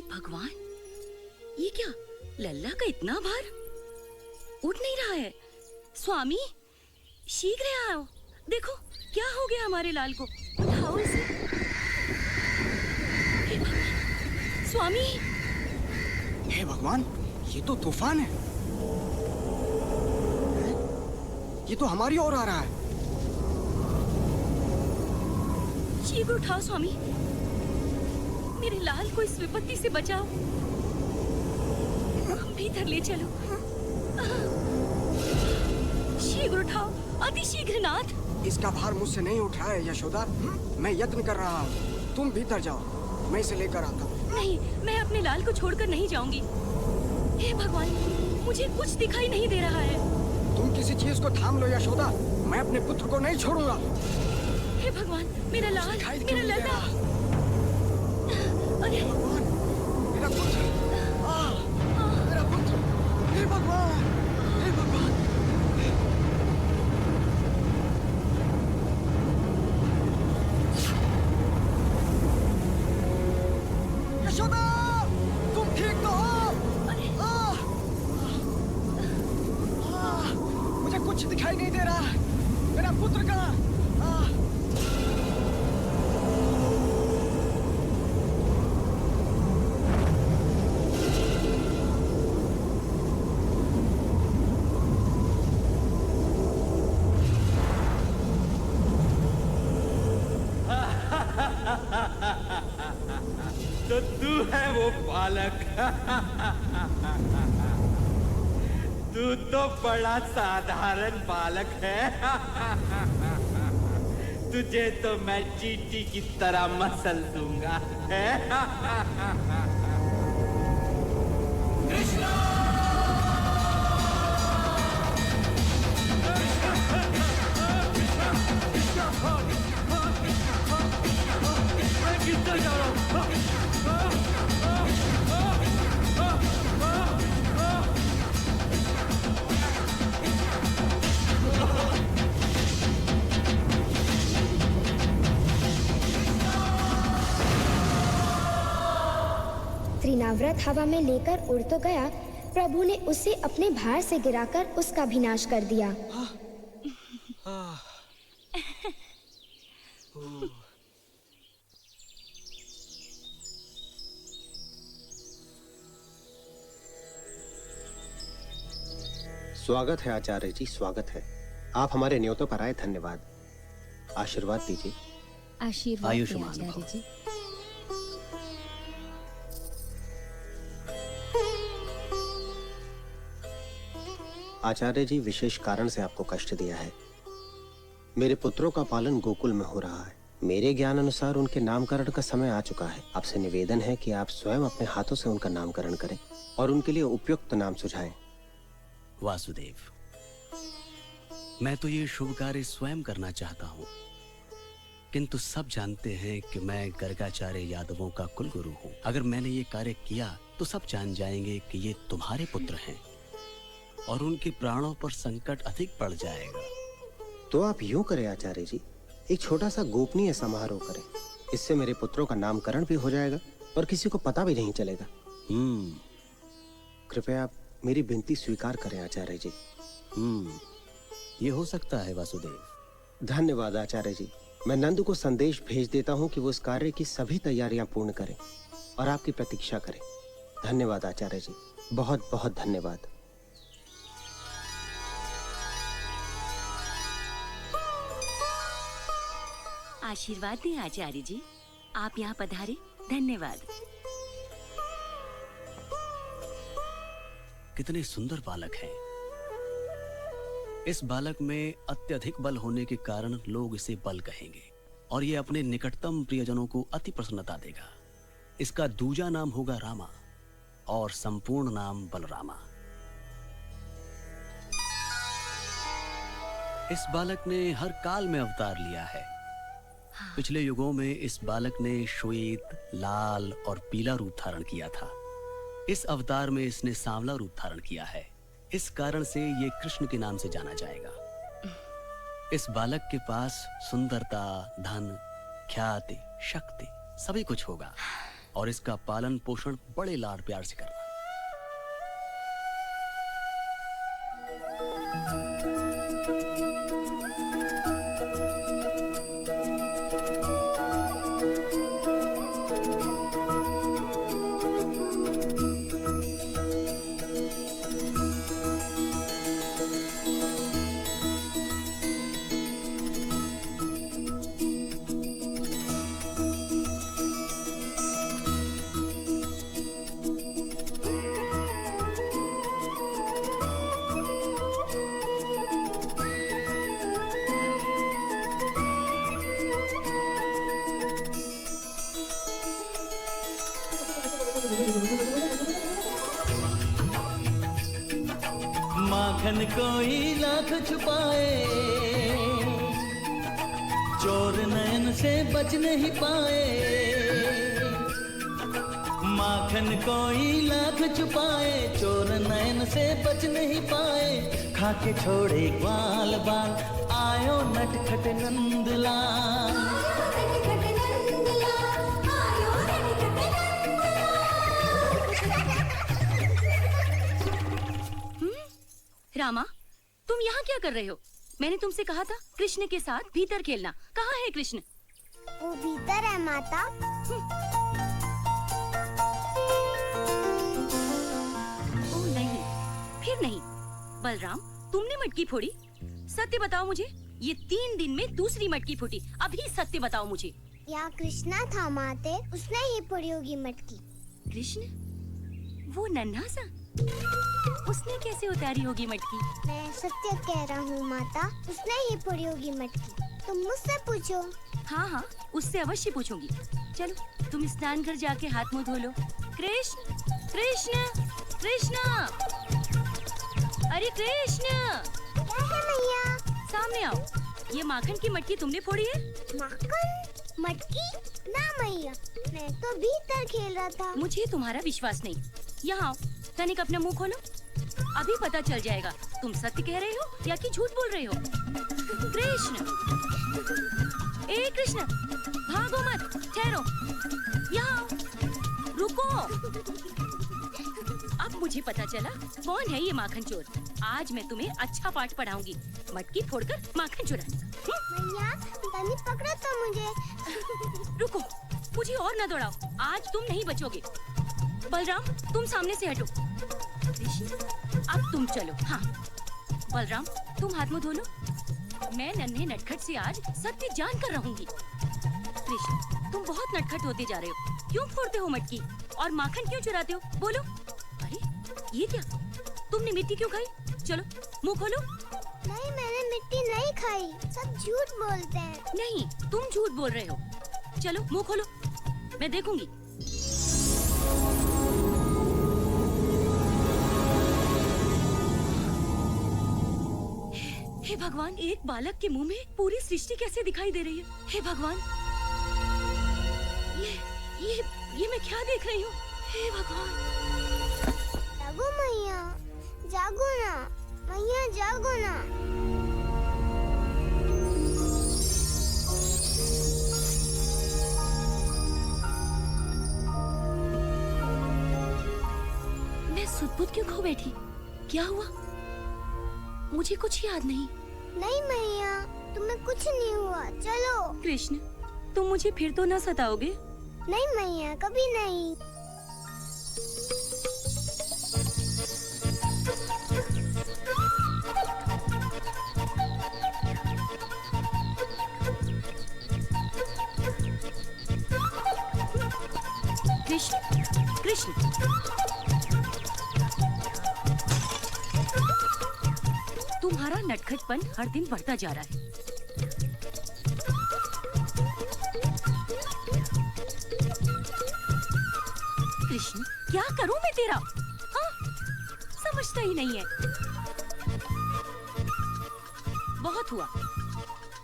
भगवान, ये क्या? लल्ला का इतना भार उठ नहीं रहा है। स्वामी, शीघ्र आओ। देखो क्या हो गया हमारे लाल को। उठाओ इसे। हे भगवान, स्वामी। हे भगवान, ये तो तूफान है। ये तो हमारी ओर आ रहा है। शीघ्र उठाओ स्वामी, मेरे लाल को इस विपत्ति से बचाओ। भीतर ले चलो। शीघ्र उठाओ, अति शीघ्र नाथ। इसका भार मुझसे नहीं उठ रहा है यशोदा। मैं यत्न कर रहा हूँ। तुम भीतर जाओ, मैं इसे लेकर आता हूँ। नहीं, मैं अपने लाल को छोड़कर नहीं जाऊंगी। हे भगवान, मुझे कुछ दिखाई नहीं दे रहा है। तुम किसी चीज को थाम लो यशोदा, मैं अपने पुत्र को नहीं छोड़ूंगा। हे भगवान, मेरा लाल, मेरा लल्ला। अरे भगवान, मेरा पुत्र, मेरा पुत्र। हे भगवान, हे भगवान। यशोदा, तुम ठीक तो हो? मुझे कुछ दिखाई नहीं दे रहा। मेरा पुत्र कहाँ? तो तू है वो बालक। तू तो बड़ा साधारण बालक है। तुझे तो मैं चींटी की तरह मसल दूंगा। त्रिनाव्रत हवा में लेकर उड़ तो गया, प्रभु ने उसे अपने भार से गिराकर उसका विनाश कर दिया। स्वागत है आचार्य जी, स्वागत है। आप हमारे न्योतों पर आए, धन्यवाद। आशीर्वाद दीजिए। आशीर्वाद आयुष्मान आचार्य जी। आचार्य जी, विशेष कारण से आपको कष्ट दिया है। मेरे पुत्रों का पालन गोकुल में हो रहा है। मेरे ज्ञान अनुसार उनके नामकरण का समय आ चुका है। आपसे निवेदन है कि आप स्वयं अपने हाथों से उनका नामकरण करें और उनके लिए उपयुक्त नाम सुझाएं। वासुदेव, मैं तो ये शुभ कार्य स्वयं करना चाहता हूँ, किंतु सब जानते हैं कि मैं गर्गाचार्य यादवों का कुलगुरु हूँ। अगर मैंने ये कार्य किया तो सब जान जाएंगे कि ये तुम्हारे पुत्र हैं और उनके प्राणों पर संकट अधिक बढ़ जाएगा। तो आप यूं करें आचार्य जी, एक छोटा सा गोपनीय समारोह करें। इससे मेरे पुत्रों का नामकरण भी हो जाएगा और किसी को पता भी नहीं चलेगा। कृपया आप मेरी विनती स्वीकार करें आचार्य जी। ये हो सकता है वासुदेव। धन्यवाद आचार्य जी। मैं नंद को संदेश भेज देता हूँ कि वो इस कार्य की सभी तैयारियां पूर्ण करें और आपकी प्रतीक्षा करें। धन्यवाद आचार्य जी, बहुत बहुत धन्यवाद। आशीर्वाद दें आचार्य जी, आप यहाँ पधारे, धन्यवाद। कितने सुंदर बालक हैं। इस बालक में अत्यधिक बल होने के कारण लोग इसे बल कहेंगे और ये अपने निकटतम प्रियजनों को अति प्रसन्नता देगा। इसका दूजा नाम होगा रामा और संपूर्ण नाम बलरामा। इस बालक ने हर काल में अवतार लिया है। पिछले युगों में इस बालक ने श्वेत, लाल और पीला रूप धारण किया था। इस अवतार में इसने सांवला रूप धारण किया है। इस कारण से ये कृष्ण के नाम से जाना जाएगा। इस बालक के पास सुंदरता, धन, ख्याति, शक्ति सभी कुछ होगा। और इसका पालन पोषण बड़े लाड प्यार से करना। माखन कोई लाख छुपाए, चोर नयन से बच नहीं पाए। माखन कोई लाख छुपाए, चोर नयन से बच नहीं पाए। खाके छोड़े ग्वाल बाल, आयो नटखट नंदलाल। रामा, तुम यहाँ क्या कर रहे हो? मैंने तुमसे कहा था कृष्ण के साथ भीतर खेलना। कहाँ है कृष्ण? वो भीतर है माता। ओ नहीं, फिर नहीं। बलराम, तुमने मटकी फोड़ी? सत्य बताओ मुझे। ये 3 दिन में दूसरी मटकी फूटी। अभी सत्य बताओ मुझे। यहाँ कृष्णा था माते, उसने ही फोड़ी होगी मटकी। कृष्ण? वो नन्हा सा? उसने कैसे उतारी होगी मटकी? मैं सत्य कह रहा हूँ माता, उसने ही फोड़ी होगी मटकी। तुम मुझसे पूछो। हाँ हाँ, उससे अवश्य पूछूंगी। चलो, तुम स्नान घर जाके हाथ मुंह धो लो। कृष्ण, कृष्ण, कृष्ण, अरे कृष्ण! क्या है मैया? सामने आओ। ये माखन की मटकी तुमने फोड़ी है? माखन? मटकी? ना मैया, मैं तो भीतर खेल रहा था। मुझे तुम्हारा विश्वास नहीं। यहाँ आओ, तनिक अपना मुंह खोलो। अभी पता चल जाएगा तुम सत्य कह रहे हो या कि झूठ बोल रहे हो। कृष्ण! ए कृष्ण, भागो मत, ठहरो। यहाँ आओ, रुको। अब मुझे पता चला कौन है ये माखन चोर। आज मैं तुम्हें अच्छा पाठ पढ़ाऊंगी। मटकी फोड़कर माखन चुराना। मैया, तनी पकड़ो तो मुझे। रुको, मुझे और न दौड़ाओ। आज तुम नहीं बचोगे। बलराम, तुम सामने से हटो। कृष्ण, अब तुम चलो। हाँ, बलराम, तुम हाथ मुंह धो लो। मैं नन्हे नटखट से आज सत्य जान कर रहूंगी। कृष्ण, तुम बहुत नटखट होते जा रहे हो। क्यों फोड़ते हो मटकी और माखन क्यों चुराते हो? बोलो। अरे ये क्या, तुमने मिट्टी क्यों खाई? चलो मुंह खोलो। नहीं, मैंने मिट्टी नहीं खाई। सब झूठ बोलते हैं। नहीं, तुम झूठ बोल रहे हो। चलो मुंह खोलो, मैं देखूंगी। हे भगवान, एक बालक के मुंह में पूरी सृष्टि कैसे दिखाई दे रही है? हे भगवान, ये मैं क्या देख रही हूँ? हे भगवान! जागो मैया, जागो ना मैया, जागो ना। मैं सुध-बुध क्यों खो बैठी? क्या हुआ? मुझे कुछ याद नहीं। नहीं मैया, तुम्हें कुछ नहीं हुआ। चलो। कृष्ण, तुम मुझे फिर तो ना सताओगे? नहीं मैया, कभी नहीं। कृष्ण, कृष्ण, तुम्हारा नटखटपन हर दिन बढ़ता जा रहा है। कृष्ण, क्या करूं मैं तेरा? हाँ, समझता ही नहीं है। बहुत हुआ,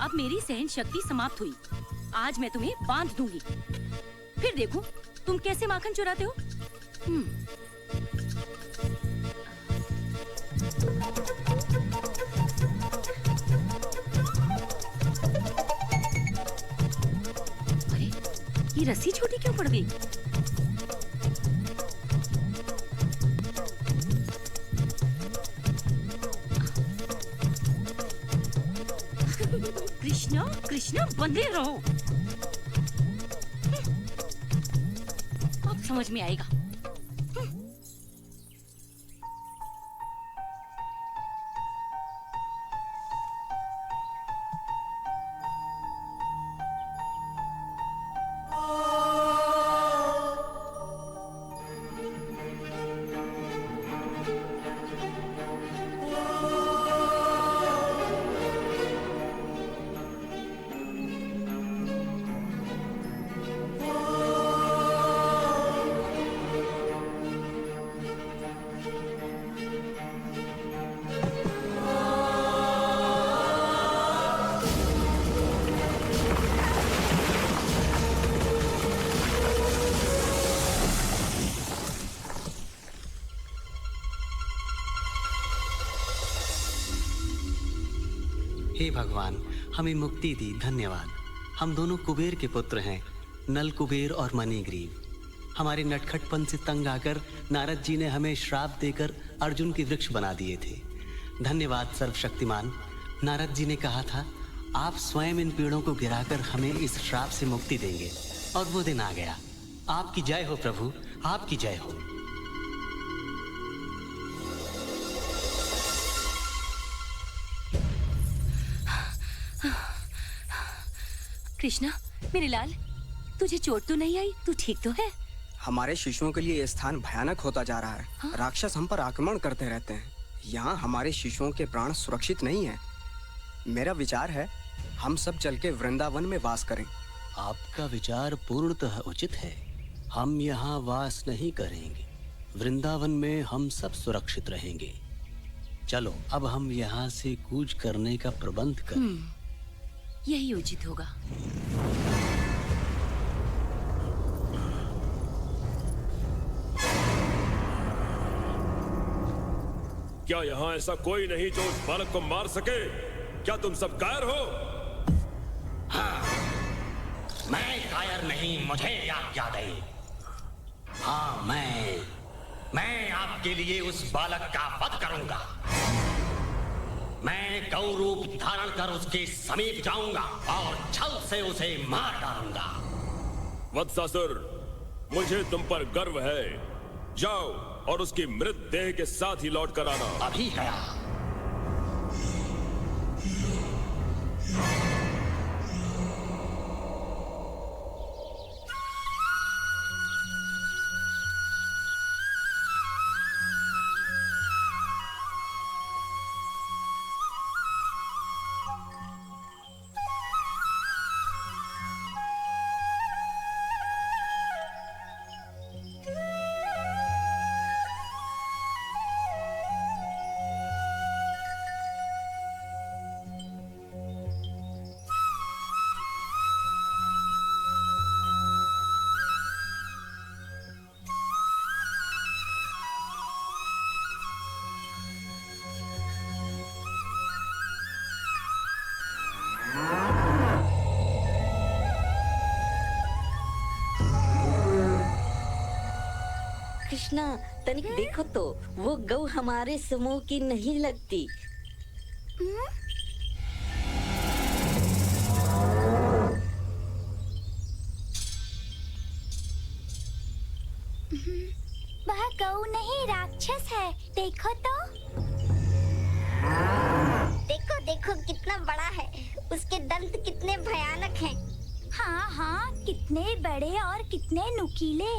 अब मेरी सहन शक्ति समाप्त हुई। आज मैं तुम्हें बांध दूंगी, फिर देखूं तुम कैसे माखन चुराते हो। अरे, ये रस्सी छोटी क्यों पड़ गई? कृष्णा कृष्णा बंदे रहो। अब समझ में आएगा। हे भगवान, हमें मुक्ति दी, धन्यवाद। हम दोनों कुबेर के पुत्र हैं, नल कुबेर और मणिग्रीव। हमारे नटखटपन से तंग आकर नारद जी ने हमें श्राप देकर अर्जुन के वृक्ष बना दिए थे। धन्यवाद सर्वशक्तिमान। नारद जी ने कहा था आप स्वयं इन पेड़ों को गिराकर हमें इस श्राप से मुक्ति देंगे, और वो दिन आ गया। आपकी जय हो प्रभु, आपकी जय हो। कृष्णा मेरे लाल, तुझे चोट तो नहीं आई? तू ठीक तो है? हमारे शिशुओं के लिए ये स्थान भयानक होता जा रहा है। हाँ? राक्षस हम पर आक्रमण करते रहते हैं। यहाँ हमारे शिशुओं के प्राण सुरक्षित नहीं है। मेरा विचार है हम सब चल के वृंदावन में वास करें। आपका विचार पूर्णतः उचित है। हम यहाँ वास नहीं करेंगे। वृंदावन में हम सब सुरक्षित रहेंगे। चलो अब हम यहाँ से कूच करने का प्रबंध करें। यही उचित होगा। क्या यहाँ ऐसा कोई नहीं जो उस बालक को मार सके? क्या तुम सब कायर हो? हाँ, मैं कायर नहीं, मुझे आज्ञा दे। हाँ, मैं आपके लिए उस बालक का वध करूंगा। मैं गौ रूप धारण कर उसके समीप जाऊंगा और छल से उसे मार डालूंगा। वत्सासुर, मुझे तुम पर गर्व है। जाओ और उसकी मृत देह के साथ ही लौट कर आना। अभी गया। कृष्णा तनिक देखो तो, वो गौ हमारे समूह की नहीं लगती। वह गौ नहीं, राक्षस है। देखो तो। देखो देखो कितना बड़ा है। उसके दंत कितने भयानक हैं। हाँ हाँ, कितने बड़े और कितने नुकीले।